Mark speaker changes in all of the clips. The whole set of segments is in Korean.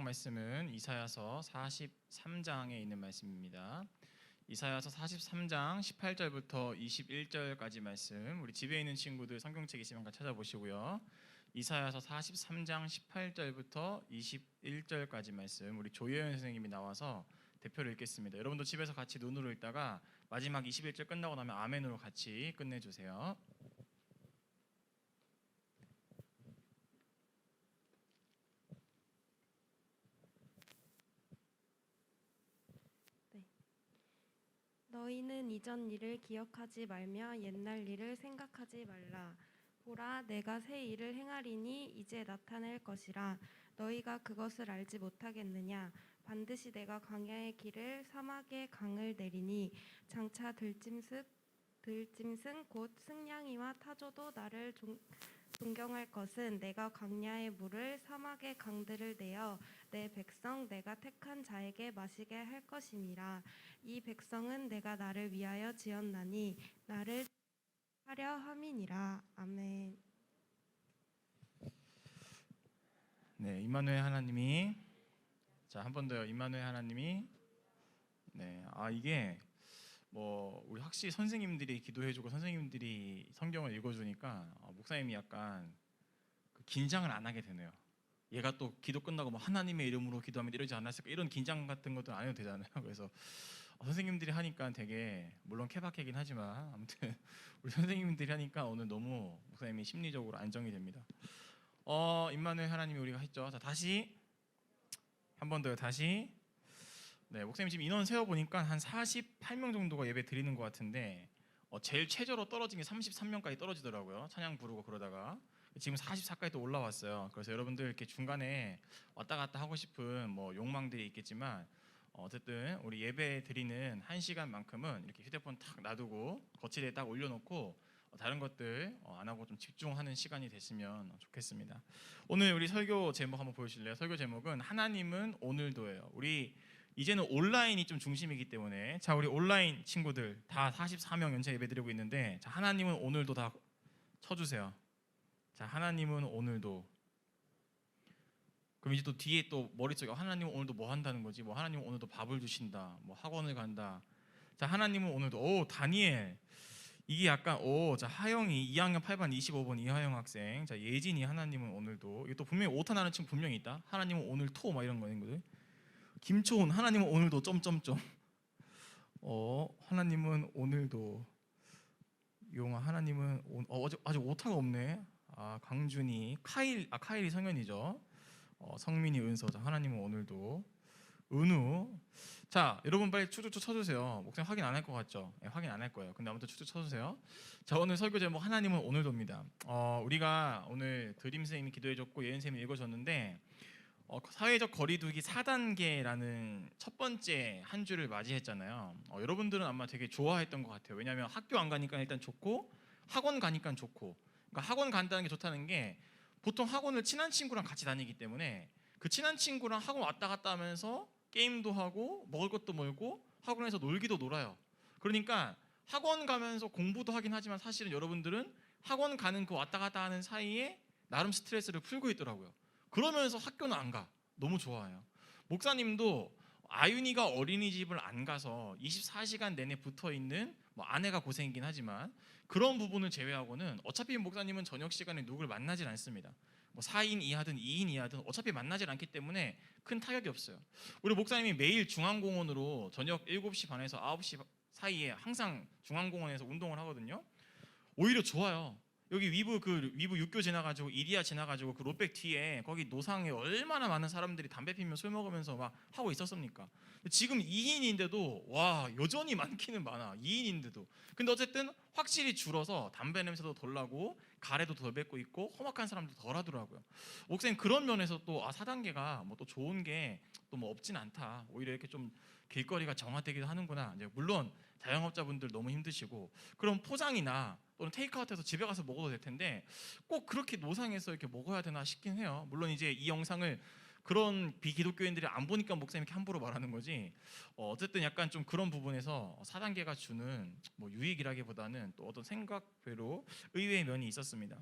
Speaker 1: 말씀은 이사야서 43장에 있는 말씀입니다. 이사야서 43장 18절부터 21절까지 말씀, 우리 집에 있는 친구들 성경책 있으면 같이 찾아보시고요. 이사야서 43장 18절부터 21절까지 말씀, 우리 조혜연 선생님이 나와서 대표를 읽겠습니다. 여러분도 집에서 같이 눈으로 읽다가 마지막 21절 끝나고 나면 아멘으로 같이 끝내주세요.
Speaker 2: 너희는 이전 일을 기억하지 말며 옛날 일을 생각하지 말라. 보라, 내가 새 일을 행하리니 이제 나타낼 것이라. 너희가 그것을 알지 못하겠느냐? 반드시 내가 광야의 길을 사막의 강을 내리니 장차 들짐승 곧 승냥이와 타조도 나를 존경할 것은 내가 광야의 물을 사막의 강들을 내어 내 백성 내가 택한 자에게 마시게 할 것임이라. 이 백성은 내가 나를 위하여 지었나니 나를 하려 함이니라. 아멘.
Speaker 1: 네, 임마누엘 하나님이, 자, 한 번 더요. 임마누엘 하나님이, 네, 이게 우리 확실히 선생님들이 기도해주고 선생님들이 성경을 읽어주니까 목사님이 약간 긴장을 안 하게 되네요. 얘가 또 기도 끝나고 하나님의 이름으로 기도하면 이러지 않았을까, 이런 긴장 같은 것도 안 해도 되잖아요. 그래서 선생님들이 하니까 되게, 물론 케바케긴 하지만 아무튼 우리 선생님들이 하니까 오늘 너무 목사님이 심리적으로 안정이 됩니다. 임마누엘 하나님이 우리가 했죠. 자, 다시 한 번 더요. 다시. 네, 목사님 지금 인원 세어보니까 한 48명 정도가 예배 드리는 것 같은데 제일 최저로 떨어진 게 33명까지 떨어지더라고요. 찬양 부르고 그러다가 지금 44까지 또 올라왔어요. 그래서 여러분들 이렇게 중간에 왔다 갔다 하고 싶은 욕망들이 있겠지만 어쨌든 우리 예배 드리는 1시간만큼은 이렇게 휴대폰 탁 놔두고 거치대에 딱 올려놓고 다른 것들 안 하고 좀 집중하는 시간이 됐으면 좋겠습니다. 오늘 우리 설교 제목 한번 보여주실래요? 설교 제목은 하나님은 오늘도예요. 우리 이제는 온라인이 좀 중심이기 때문에, 자, 우리 온라인 친구들 다 44명 연체 예배 드리고 있는데, 자, 하나님은 오늘도 다 쳐주세요. 자, 하나님은 오늘도. 그럼 이제 또 뒤에 또 머릿속에 하나님은 오늘도 뭐 한다는 거지? 하나님은 오늘도 밥을 주신다, 학원을 간다. 자, 하나님은 오늘도. 다니엘. 이게 약간 자, 하영이 2학년 8반 25번 이하영 학생. 자, 예진이 하나님은 오늘도. 이게 또 분명히 오타 나는 친구 분명히 있다. 하나님은 오늘 이런 거거든. 김초훈, 하나님은 오늘도 점점점. 하나님은 오늘도. 용아, 하나님은 아직 오타가 없네. 강준이, 카일이 성현이죠. 성민이, 은서. 자, 하나님은 오늘도. 은우. 자, 여러분 빨리 추측 쳐주세요. 목사님 확인 안 할 것 같죠? 네, 확인 안 할 거예요. 근데 아무튼 추측 쳐주세요. 자, 오늘 설교 제목 하나님은 오늘도입니다. 우리가 오늘 드림 선생님이 기도해줬고 예은 선생님이 읽어줬는데 사회적 거리두기 4단계라는 첫 번째 한 주를 맞이했잖아요. 여러분들은 아마 되게 좋아했던 것 같아요. 왜냐하면 학교 안 가니까 일단 좋고 학원 가니까 좋고, 그러니까 학원 간다는 게 좋다는 게 보통 학원을 친한 친구랑 같이 다니기 때문에 그 친한 친구랑 학원 왔다 갔다 하면서 게임도 하고 먹을 것도 먹고 학원에서 놀기도 놀아요. 그러니까 학원 가면서 공부도 하긴 하지만 사실은 여러분들은 학원 가는 그 왔다 갔다 하는 사이에 나름 스트레스를 풀고 있더라고요. 그러면서 학교는 안 가. 너무 좋아해요. 목사님도 아윤이가 어린이집을 안 가서 24시간 내내 붙어있는, 아내가 고생이긴 하지만 그런 부분을 제외하고는 어차피 목사님은 저녁 시간에 누구를 만나질 않습니다. 4인 이하든 2인 이하든 어차피 만나질 않기 때문에 큰 타격이 없어요. 우리 목사님이 매일 중앙공원으로 저녁 7시 반에서 9시 사이에 항상 중앙공원에서 운동을 하거든요. 오히려 좋아요. 여기 위브 육교 지나가지고 이리아 지나가지고 그 롯백 뒤에 거기 노상에 얼마나 많은 사람들이 담배 피면 술 먹으면서 막 하고 있었습니까? 지금 2인인데도 여전히 많기는 많아. 2인인데도. 근데 어쨌든 확실히 줄어서 담배 냄새도 덜 나고 가래도 덜 뱉고 있고 험악한 사람도 덜 하더라고요. 목사님 그런 면에서 또 4단계가 또 좋은 게 또 없진 않다. 오히려 이렇게 좀 길거리가 정화되기도 하는구나. 이제 물론 자영업자분들 너무 힘드시고 그럼 포장이나 또는 테이크아웃해서 집에 가서 먹어도 될 텐데 꼭 그렇게 노상에서 이렇게 먹어야 되나 싶긴 해요. 물론 이제 이 영상을 그런 비기독교인들이 안 보니까 목사님이 이렇게 함부로 말하는 거지. 어쨌든 약간 좀 그런 부분에서 4단계가 주는 유익이라기보다는 또 어떤 생각외로 의외의 면이 있었습니다.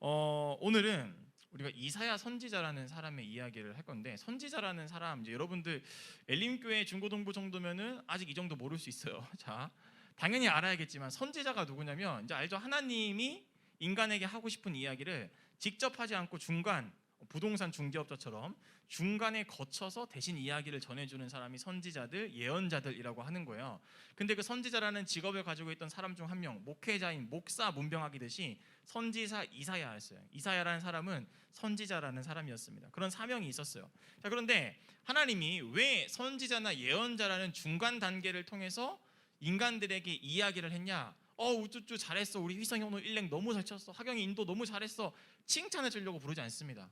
Speaker 1: 오늘은 우리가 이사야 선지자라는 사람의 이야기를 할 건데, 선지자라는 사람, 이제 여러분들 엘림교회 중고등부 정도면은 아직 이 정도 모를 수 있어요. 자, 당연히 알아야겠지만 선지자가 누구냐면, 이제 알죠? 하나님이 인간에게 하고 싶은 이야기를 직접 하지 않고 중간, 부동산 중개업자처럼 중간에 거쳐서 대신 이야기를 전해주는 사람이 선지자들, 예언자들이라고 하는 거예요. 근데 그 선지자라는 직업을 가지고 있던 사람 중 한 명, 목회자인 목사 문병학이듯이 선지사 이사야였어요. 이사야라는 사람은 선지자라는 사람이었습니다. 그런 사명이 있었어요. 자, 그런데 하나님이 왜 선지자나 예언자라는 중간 단계를 통해서 인간들에게 이야기를 했냐? 우쭈쭈 잘했어. 우리 휘성이 오늘 일랭 너무 잘 쳤어. 하경이 인도 너무 잘했어. 칭찬해 주려고 부르지 않습니다.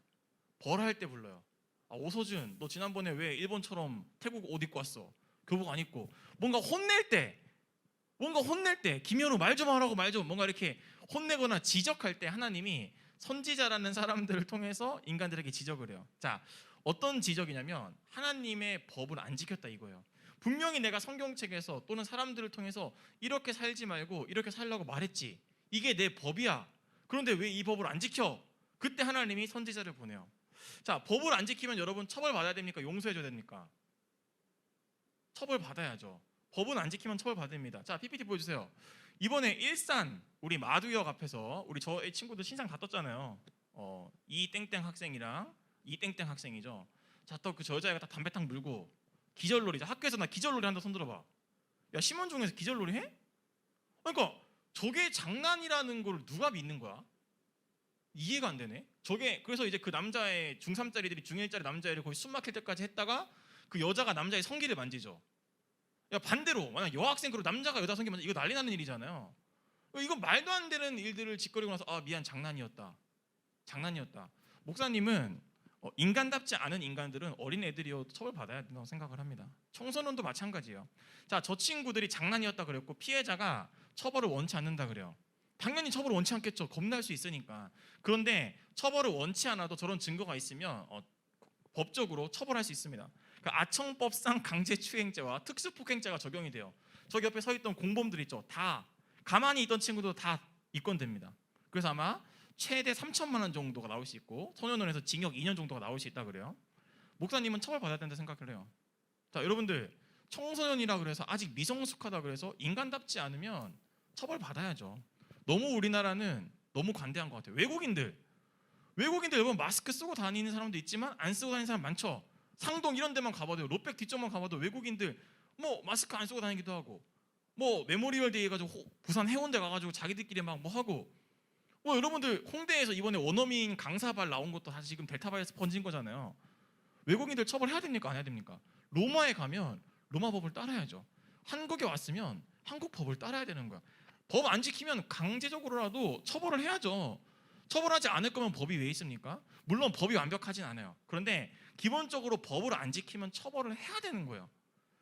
Speaker 1: 벌할 때 불러요. 오서준, 너 지난번에 왜 일본처럼 태국 옷 입고 왔어? 교복 안 입고. 뭔가 혼낼 때 김현우 말 좀 하라고, 말 좀, 뭔가 이렇게 혼내거나 지적할 때 하나님이 선지자라는 사람들을 통해서 인간들에게 지적을 해요. 자, 어떤 지적이냐면 하나님의 법을 안 지켰다 이거예요. 분명히 내가 성경책에서 또는 사람들을 통해서 이렇게 살지 말고 이렇게 살라고 말했지. 이게 내 법이야. 그런데 왜 이 법을 안 지켜? 그때 하나님이 선지자를 보내요. 자, 법을 안 지키면 여러분 처벌받아야 됩니까? 용서해줘야 됩니까? 처벌받아야죠. 법은 안 지키면 처벌받습니다. 자, PPT 보여주세요. 이번에 일산 우리 마두역 앞에서 우리 저의 친구들 신상 다 떴잖아요. 이땡땡 학생이랑 이땡땡 학생이죠. 자, 또 그 여자애가 다 담배탕 물고 기절놀이. 학교에서 나 기절놀이 한다 손 들어봐. 야, 심원중에서 기절놀이 해? 그러니까 저게 장난이라는 걸 누가 믿는 거야? 이해가 안 되네. 저게 그래서 이제 그 남자의 중3짜리들이 중1짜리 남자애를 거의 숨 막힐 때까지 했다가 그 여자가 남자의 성기를 만지죠. 야, 반대로 만약 여학생 그리고 남자가 여자 성기 만지, 이거 난리 나는 일이잖아요. 이거 말도 안 되는 일들을 짓거리고 나서 미안, 장난이었다. 목사님은 인간답지 않은 인간들은 어린 애들이어도 처벌받아야 된다고 생각을 합니다. 청소년도 마찬가지예요. 자, 저 친구들이 장난이었다 그랬고 피해자가 처벌을 원치 않는다 그래요. 당연히 처벌을 원치 않겠죠. 겁날 수 있으니까. 그런데 처벌을 원치 않아도 저런 증거가 있으면 법적으로 처벌할 수 있습니다. 그러니까 아청법상 강제추행죄와 특수폭행죄가 적용이 돼요. 저기 옆에 서 있던 공범들 있죠. 다 가만히 있던 친구도 다 입건됩니다. 그래서 아마 최대 3천만 원 정도가 나올 수 있고 소년원에서 징역 2년 정도가 나올 수 있다 그래요. 목사님은 처벌받아야 된다 생각을 해요. 자, 여러분들 청소년이라 그래서 아직 미성숙하다 그래서 인간답지 않으면 처벌받아야죠. 너무 우리나라는 너무 관대한 것 같아요. 외국인들 여러분 마스크 쓰고 다니는 사람도 있지만 안 쓰고 다니는 사람 많죠. 상동 이런 데만 가봐도, 롯백 뒤쪽만 가봐도 외국인들 뭐 마스크 안 쓰고 다니기도 하고, 뭐 메모리얼 데이 해가지고 부산 해운대 가가지고 자기들끼리 막 뭐 하고, 뭐 여러분들 홍대에서 이번에 원어민 강사발 나온 것도 다 지금 델타 바이러스 번진 거잖아요. 외국인들 처벌해야 됩니까? 안 해야 됩니까? 로마에 가면 로마 법을 따라야죠. 한국에 왔으면 한국 법을 따라야 되는 거야. 법 안 지키면 강제적으로라도 처벌을 해야죠. 처벌하지 않을 거면 법이 왜 있습니까? 물론 법이 완벽하진 않아요. 그런데 기본적으로 법을 안 지키면 처벌을 해야 되는 거예요.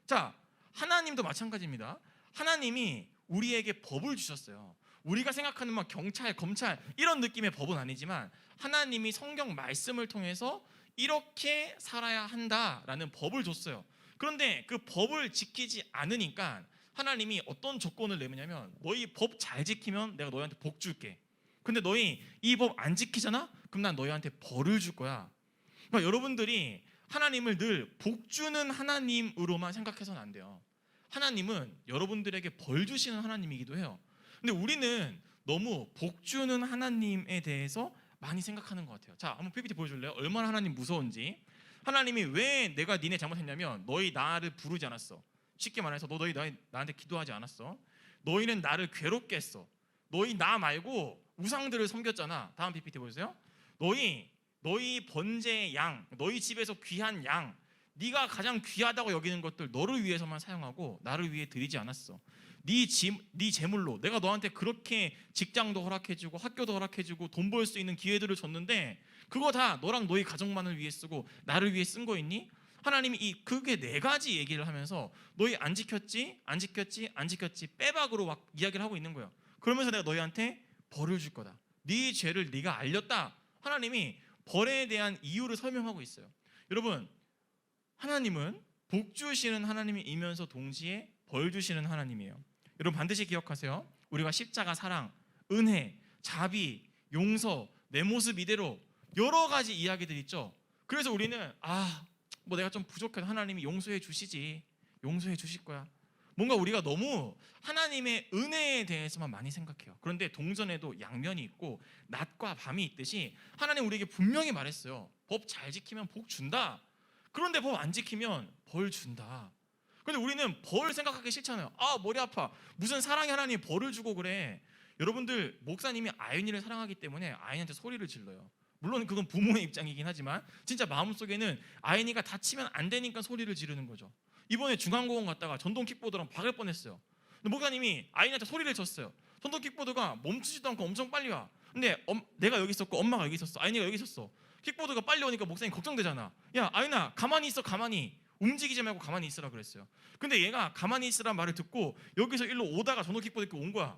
Speaker 1: 자, 하나님도 마찬가지입니다. 하나님이 우리에게 법을 주셨어요. 우리가 생각하는 막 경찰, 검찰 이런 느낌의 법은 아니지만 하나님이 성경 말씀을 통해서 이렇게 살아야 한다라는 법을 줬어요. 그런데 그 법을 지키지 않으니까 하나님이 어떤 조건을 내느냐면, 너희 법 잘 지키면 내가 너희한테 복 줄게. 근데 너희 이 법 안 지키잖아? 그럼 난 너희한테 벌을 줄 거야. 그러니까 여러분들이 하나님을 늘 복 주는 하나님으로만 생각해서는 안 돼요. 하나님은 여러분들에게 벌 주시는 하나님이기도 해요. 근데 우리는 너무 복 주는 하나님에 대해서 많이 생각하는 것 같아요. 자, 한번 PPT 보여줄래요? 얼마나 하나님 무서운지. 하나님이 왜 내가 니네 잘못했냐면, 너희 나를 부르지 않았어. 쉽게 말해서 너희 나한테 기도하지 않았어. 너희는 나를 괴롭게 했어. 너희 나 말고 우상들을 섬겼잖아. 다음 PPT 보세요. 너희 번제의 양, 너희 집에서 귀한 양, 네가 가장 귀하다고 여기는 것들 너를 위해서만 사용하고 나를 위해 드리지 않았어. 네 재물로 내가 너한테 그렇게 직장도 허락해주고 학교도 허락해주고 돈 벌 수 있는 기회들을 줬는데 그거 다 너랑 너희 가족만을 위해 쓰고 나를 위해 쓴 거 있니? 하나님이 그게 네 가지 얘기를 하면서 너희 안 지켰지 빼박으로 막 이야기를 하고 있는 거예요. 그러면서 내가 너희한테 벌을 줄 거다. 네 죄를 네가 알렸다. 하나님이 벌에 대한 이유를 설명하고 있어요. 여러분, 하나님은 복 주시는 하나님이면서 동시에 벌 주시는 하나님이에요. 여러분 반드시 기억하세요. 우리가 십자가 사랑, 은혜, 자비, 용서, 내 모습 이대로 여러 가지 이야기들 있죠. 그래서 우리는 뭐 내가 좀 부족해도 하나님이 용서해 주시지, 용서해 주실 거야. 뭔가 우리가 너무 하나님의 은혜에 대해서만 많이 생각해요. 그런데 동전에도 양면이 있고 낮과 밤이 있듯이 하나님 우리에게 분명히 말했어요. 법 잘 지키면 복 준다. 그런데 법 안 지키면 벌 준다. 그런데 우리는 벌 생각하기 싫잖아요. 머리 아파. 무슨 사랑의 하나님이 벌을 주고 그래. 여러분들 목사님이 아이니를 사랑하기 때문에 아이니한테 소리를 질러요. 물론 그건 부모의 입장이긴 하지만 진짜 마음속에는 아이니가 다치면 안 되니까 소리를 지르는 거죠. 이번에 중앙공원 갔다가 전동 킥보드랑 박을 뻔했어요. 근데 목사님이 아이니한테 소리를 쳤어요. 전동 킥보드가 멈추지도 않고 엄청 빨리 와. 근데 내가 여기 있었고 엄마가 여기 있었어. 아이니가 여기 있었어. 킥보드가 빨리 오니까 목사님 걱정되잖아. 야 아이나 가만히 있어. 가만히 움직이지 말고 가만히 있으라 그랬어요. 근데 얘가 가만히 있으란 말을 듣고 여기서 일로 오다가 전동 킥보드 입고 온 거야.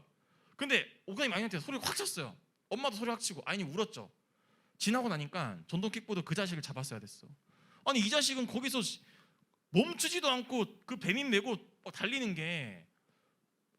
Speaker 1: 근데 목사님 아이한테 소리를 확 쳤어요. 엄마도 소리 확 치고 아이니 울었죠. 지나고 나니까 전동 킥보드 그 자식을 잡았어야 됐어. 아니 이 자식은 거기서 멈추지도 않고 그 배민 메고 달리는 게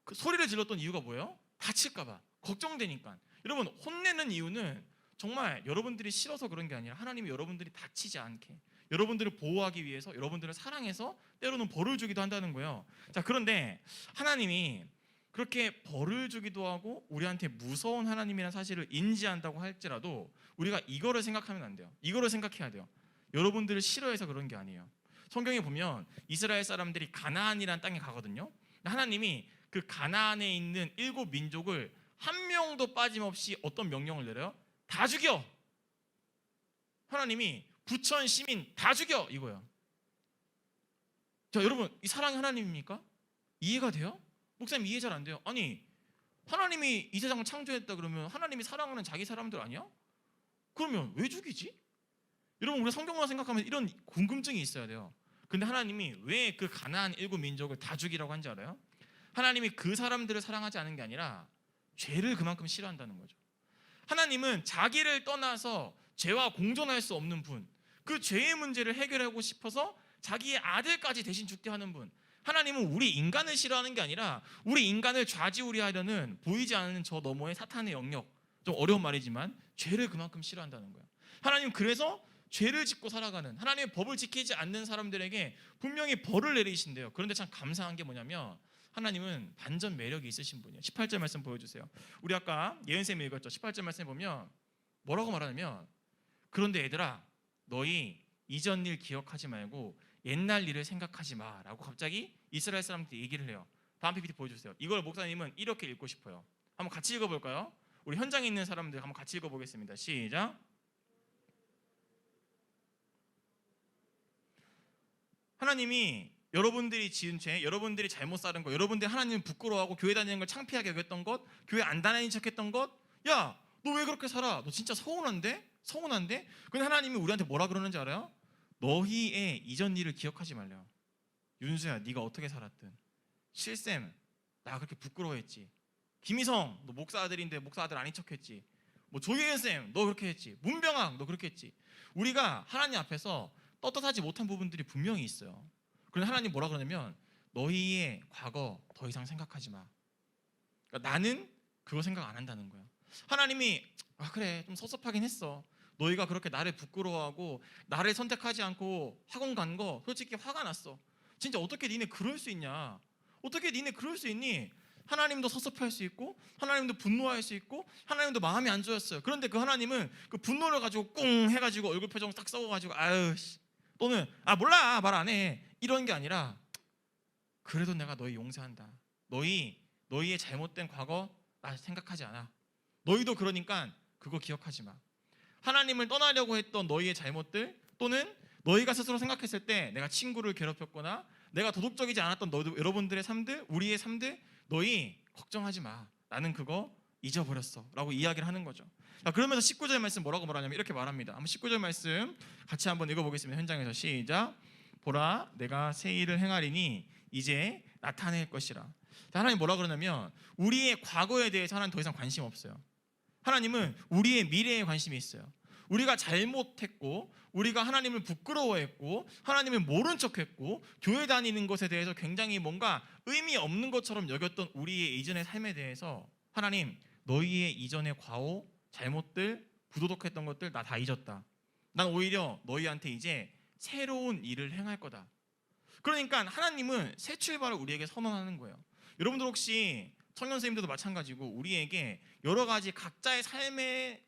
Speaker 1: 그 소리를 질렀던 이유가 뭐예요? 다칠까봐 걱정되니까. 여러분 혼내는 이유는 정말 여러분들이 싫어서 그런 게 아니라 하나님이 여러분들이 다치지 않게 여러분들을 보호하기 위해서 여러분들을 사랑해서 때로는 벌을 주기도 한다는 거예요. 자 그런데 하나님이 그렇게 벌을 주기도 하고 우리한테 무서운 하나님이라는 사실을 인지한다고 할지라도 우리가 이거를 생각하면 안 돼요. 이거를 생각해야 돼요. 여러분들을 싫어해서 그런 게 아니에요. 성경에 보면 이스라엘 사람들이 가나안이라는 땅에 가거든요. 하나님이 그 가나안에 있는 7 민족을 한 명도 빠짐없이 어떤 명령을 내려요? 다 죽여. 하나님이 부천 시민 다 죽여 이거야. 자 여러분 이 사랑이 하나님입니까? 이해가 돼요? 목사님 이해 잘 안 돼요. 아니 하나님이 이 세상을 창조했다 그러면 하나님이 사랑하는 자기 사람들 아니야? 그러면 왜 죽이지? 여러분 우리가 성경만 생각하면 이런 궁금증이 있어야 돼요. 근데 하나님이 왜 그 가나안 7 민족을 다 죽이라고 한지 알아요? 하나님이 그 사람들을 사랑하지 않은 게 아니라 죄를 그만큼 싫어한다는 거죠. 하나님은 자기를 떠나서 죄와 공존할 수 없는 분, 그 죄의 문제를 해결하고 싶어서 자기의 아들까지 대신 죽게 하는 분. 하나님은 우리 인간을 싫어하는 게 아니라 우리 인간을 좌지우지하려는 보이지 않는 저 너머의 사탄의 영역, 좀 어려운 말이지만 죄를 그만큼 싫어한다는 거예요. 하나님 그래서 죄를 짓고 살아가는 하나님의 법을 지키지 않는 사람들에게 분명히 벌을 내리신대요. 그런데 참 감사한 게 뭐냐면 하나님은 반전 매력이 있으신 분이에요. 18절 말씀 보여주세요. 우리 아까 예은쌤이 읽었죠. 18절 말씀 보면 뭐라고 말하냐면 그런데 얘들아 너희 이전 일 기억하지 말고 옛날 일을 생각하지 마라고 갑자기 이스라엘 사람들이 얘기를 해요. 다음 PPT 보여주세요. 이걸 목사님은 이렇게 읽고 싶어요. 한번 같이 읽어볼까요? 우리 현장에 있는 사람들 한번 같이 읽어보겠습니다. 시작. 하나님이 여러분들이 지은 죄, 여러분들이 잘못 살은 거, 여러분들이 하나님 부끄러워하고 교회 다니는 걸 창피하게 여겼던 것, 교회 안 다니는 척했던 것, 야, 너 왜 그렇게 살아? 너 진짜 서운한데? 서운한데? 근데 하나님이 우리한테 뭐라 그러는지 알아요? 너희의 이전 일을 기억하지 말래요. 윤수야, 네가 어떻게 살았든. 실쌤, 나 그렇게 부끄러워했지. 김희성, 너 목사 아들인데 목사 아들 아닌 척했지. 뭐 조혜연 쌤, 너 그렇게 했지. 문병학, 너 그렇게 했지. 우리가 하나님 앞에서 떳떳하지 못한 부분들이 분명히 있어요. 그런데 하나님 뭐라 그러냐면 너희의 과거 더 이상 생각하지 마. 그러니까 나는 그거 생각 안 한다는 거예요. 하나님이 그래 좀 섭섭하긴 했어. 너희가 그렇게 나를 부끄러워하고 나를 선택하지 않고 학원 간 거 솔직히 화가 났어. 진짜 어떻게 니네 그럴 수 있냐? 어떻게 니네 그럴 수 있니? 하나님도 섭섭할 수 있고 하나님도 분노할 수 있고 하나님도 마음이 안 좋았어요. 그런데 그 하나님은 그 분노를 가지고 꽁 해가지고 얼굴 표정 딱 썩어가지고 아유 씨 또는 몰라 말 안 해 이런 게 아니라 그래도 내가 너희 용서한다. 너희의 잘못된 과거 나 생각하지 않아. 너희도 그러니까 그거 기억하지 마. 하나님을 떠나려고 했던 너희의 잘못들 또는 너희가 스스로 생각했을 때 내가 친구를 괴롭혔거나 내가 도덕적이지 않았던 여러분들의 삶들, 우리의 삶들 너희 걱정하지 마. 나는 그거 잊어버렸어 라고 이야기를 하는 거죠. 자, 그러면서 19절 말씀 뭐라고 말하냐면 이렇게 말합니다. 한번 19절 말씀 같이 한번 읽어보겠습니다. 현장에서 시작. 보라 내가 새 일을 행하리니 이제 나타낼 것이라. 자, 하나님 뭐라 그러냐면 우리의 과거에 대해서 하나님 더 이상 관심 없어요. 하나님은 우리의 미래에 관심이 있어요. 우리가 잘못했고 우리가 하나님을 부끄러워했고 하나님을 모른 척했고 교회 다니는 것에 대해서 굉장히 뭔가 의미 없는 것처럼 여겼던 우리의 이전의 삶에 대해서 하나님 너희의 이전의 과오, 잘못들 부도덕했던 것들 나 다 잊었다. 난 오히려 너희한테 이제 새로운 일을 행할 거다. 그러니까 하나님은 새 출발을 우리에게 선언하는 거예요. 여러분들 혹시 청년 선생님들도 마찬가지고 우리에게 여러 가지 각자의 삶의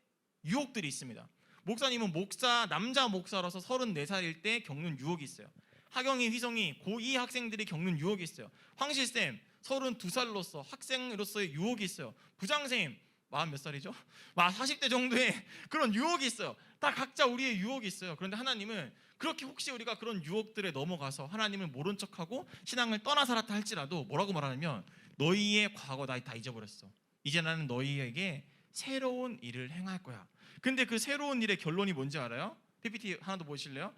Speaker 1: 유혹들이 있습니다. 목사님은 남자 목사로서 34살일 때 겪는 유혹이 있어요. 하경이, 휘성이, 고2 학생들이 겪는 유혹이 있어요. 황실쌤 32살로서 학생으로서의 유혹이 있어요. 부장쌤 40몇 살이죠? 40대 정도의 그런 유혹이 있어요. 다 각자 우리의 유혹이 있어요. 그런데 하나님은 그렇게 혹시 우리가 그런 유혹들에 넘어가서 하나님을 모른 척하고 신앙을 떠나 살았다 할지라도 뭐라고 말하냐면 너희의 과거 나 다 잊어버렸어. 이제 나는 너희에게 새로운 일을 행할 거야. 근데 그 새로운 일의 결론이 뭔지 알아요? PPT 하나 더 보실래요?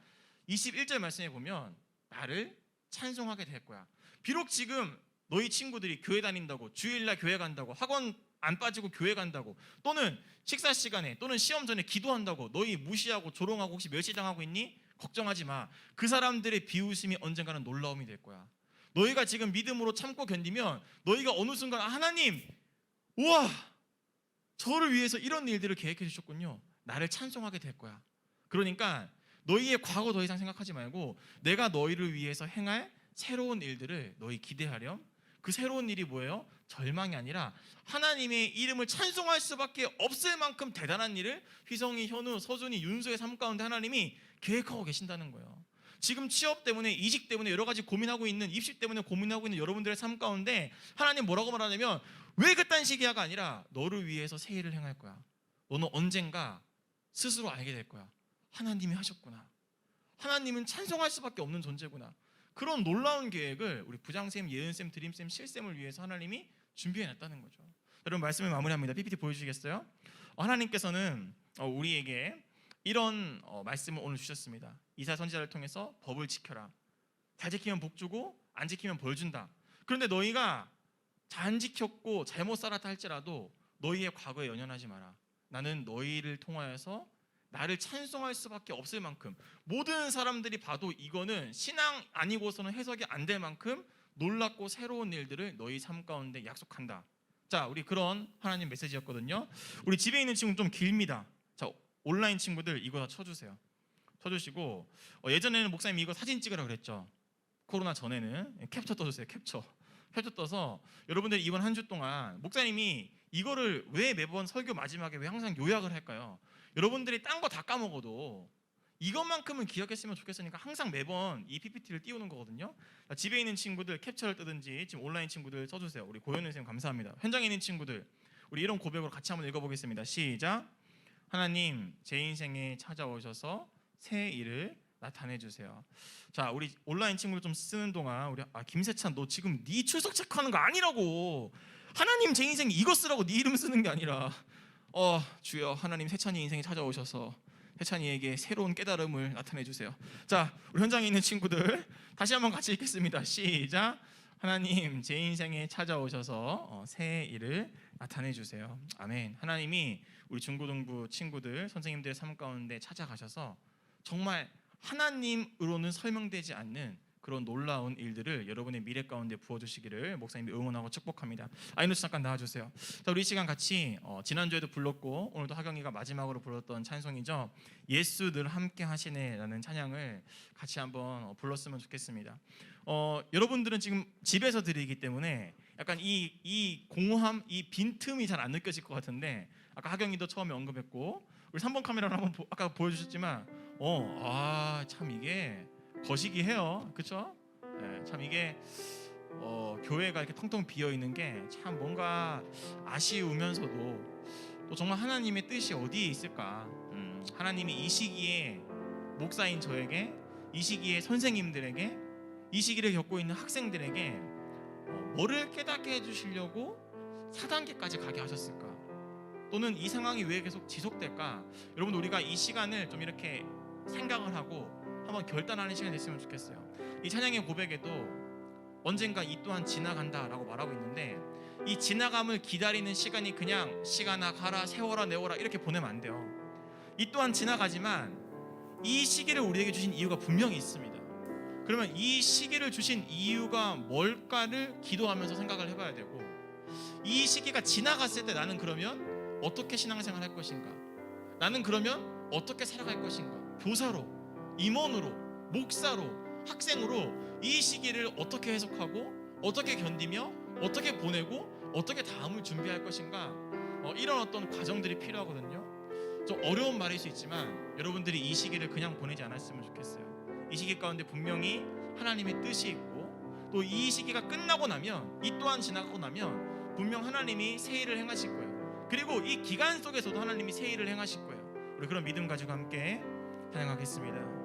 Speaker 1: 21절 말씀에 보면 나를 찬송하게 될 거야. 비록 지금 너희 친구들이 교회 다닌다고, 주일날 교회 간다고, 학원 안 빠지고 교회 간다고, 또는 식사 시간에 또는 시험 전에 기도한다고 너희 무시하고 조롱하고 혹시 멸시당하고 있니? 걱정하지 마. 그 사람들의 비웃음이 언젠가는 놀라움이 될 거야. 너희가 지금 믿음으로 참고 견디면 너희가 어느 순간 하나님, 우와, 저를 위해서 이런 일들을 계획해 주셨군요. 나를 찬송하게 될 거야. 그러니까 너희의 과거 더 이상 생각하지 말고 내가 너희를 위해서 행할 새로운 일들을 너희 기대하렴. 그 새로운 일이 뭐예요? 절망이 아니라 하나님의 이름을 찬송할 수밖에 없을 만큼 대단한 일을 휘성이, 현우, 서준이, 윤수의 삶 가운데 하나님이 계획하고 계신다는 거예요. 지금 취업 때문에, 이직 때문에 여러 가지 고민하고 있는, 입시 때문에 고민하고 있는 여러분들의 삶 가운데 하나님 뭐라고 말하냐면 왜 그딴 식이야가 아니라 너를 위해서 새 일을 행할 거야. 너는 언젠가 스스로 알게 될 거야. 하나님이 하셨구나. 하나님은 찬송할 수밖에 없는 존재구나. 그런 놀라운 계획을 우리 부장쌤, 예은쌤, 드림쌤, 실쌤을 위해서 하나님이 준비해놨다는 거죠. 여러분 말씀을 마무리합니다. PPT 보여주시겠어요? 하나님께서는 우리에게 이런 말씀을 오늘 주셨습니다. 이사야 선지자를 통해서 법을 지켜라. 잘 지키면 복 주고 안 지키면 벌 준다. 그런데 너희가 잘 지켰고 잘못 살았다 할지라도 너희의 과거에 연연하지 마라. 나는 너희를 통하여서 나를 찬송할 수밖에 없을 만큼, 모든 사람들이 봐도 이거는 신앙 아니고서는 해석이 안 될 만큼 놀랍고 새로운 일들을 너희 삶 가운데 약속한다. 자, 우리 그런 하나님 메시지였거든요. 우리 집에 있는 친구 좀 길입니다. 자, 온라인 친구들 이거 다 쳐주세요. 쳐주시고, 예전에는 목사님 이거 사진 찍으라 그랬죠. 코로나 전에는 캡처 떠주세요. 캡처 떠서 여러분들 이번 한 주 동안 목사님이 이거를 왜 매번 설교 마지막에 왜 항상 요약을 할까요? 여러분들이 딴 거 다 까먹어도 이것만큼은 기억했으면 좋겠으니까 항상 매번 이 PPT를 띄우는 거거든요. 집에 있는 친구들 캡처를 뜨든지 지금 온라인 친구들 써주세요. 우리 고현우 선생님 감사합니다. 현장에 있는 친구들 우리 이런 고백으로 같이 한번 읽어보겠습니다. 시작. 하나님 제 인생에 찾아오셔서 새 일을 나타내 주세요. 자, 우리 온라인 친구들 좀 쓰는 동안 우리 김세찬 너 지금 네 출석 체크하는 거 아니라고. 하나님 제 인생 이거 쓰라고 네 이름 쓰는 게 아니라 주여 하나님 세찬이 인생에 찾아오셔서 세찬이에게 새로운 깨달음을 나타내 주세요. 자, 우리 현장에 있는 친구들 다시 한번 같이 읽겠습니다. 시작. 하나님 제 인생에 찾아오셔서 새 일을 나타내 주세요. 아멘. 하나님이 우리 중고등부 친구들 선생님들의 삶 가운데 찾아가셔서 정말 하나님으로는 설명되지 않는 그런 놀라운 일들을 여러분의 미래 가운데 부어주시기를 목사님이 응원하고 축복합니다. 아이노스 잠깐 나와주세요. 자, 우리 이 시간 같이 지난주에도 불렀고 오늘도 하경이가 마지막으로 불렀던 찬송이죠. 예수 늘 함께 하시네라는 찬양을 같이 한번 불렀으면 좋겠습니다. 여러분들은 지금 집에서 드리기 때문에 약간 이 공허함, 이 빈틈이 잘 안 느껴질 것 같은데 아까 하경이도 처음에 언급했고 우리 3번 카메라로 한번 아까 보여주셨지만 참 이게 거시기해요, 그렇죠? 네, 참 이게 교회가 이렇게 텅텅 비어 있는 게 참 뭔가 아쉬우면서도 또 정말 하나님의 뜻이 어디에 있을까? 하나님이 이 시기에 목사인 저에게, 이 시기에 선생님들에게, 이 시기를 겪고 있는 학생들에게 뭐를 깨닫게 해주시려고 4단계까지 가게 하셨을까? 또는 이 상황이 왜 계속 지속될까? 여러분 우리가 이 시간을 좀 이렇게 생각을 하고 한번 결단하는 시간이 됐으면 좋겠어요. 이 찬양의 고백에도 언젠가 이 또한 지나간다라고 말하고 있는데 이 지나감을 기다리는 시간이 그냥 시간아 가라 세워라 내워라 이렇게 보내면 안 돼요. 이 또한 지나가지만 이 시기를 우리에게 주신 이유가 분명히 있습니다. 그러면 이 시기를 주신 이유가 뭘까를 기도하면서 생각을 해봐야 되고 이 시기가 지나갔을 때 나는 그러면 어떻게 신앙생활 할 것인가? 나는 그러면 어떻게 살아갈 것인가? 교사로, 임원으로, 목사로, 학생으로 이 시기를 어떻게 해석하고 어떻게 견디며 어떻게 보내고 어떻게 다음을 준비할 것인가? 이런 어떤 과정들이 필요하거든요. 좀 어려운 말일 수 있지만 여러분들이 이 시기를 그냥 보내지 않았으면 좋겠어요. 이 시기 가운데 분명히 하나님의 뜻이 있고 또 이 시기가 끝나고 나면, 이 또한 지나가고 나면 분명 하나님이 새 일을 행하실 거예요. 그리고 이 기간 속에서도 하나님이 새 일을 행하실 거예요. 우리 그런 믿음 가지고 함께 찬양하겠습니다.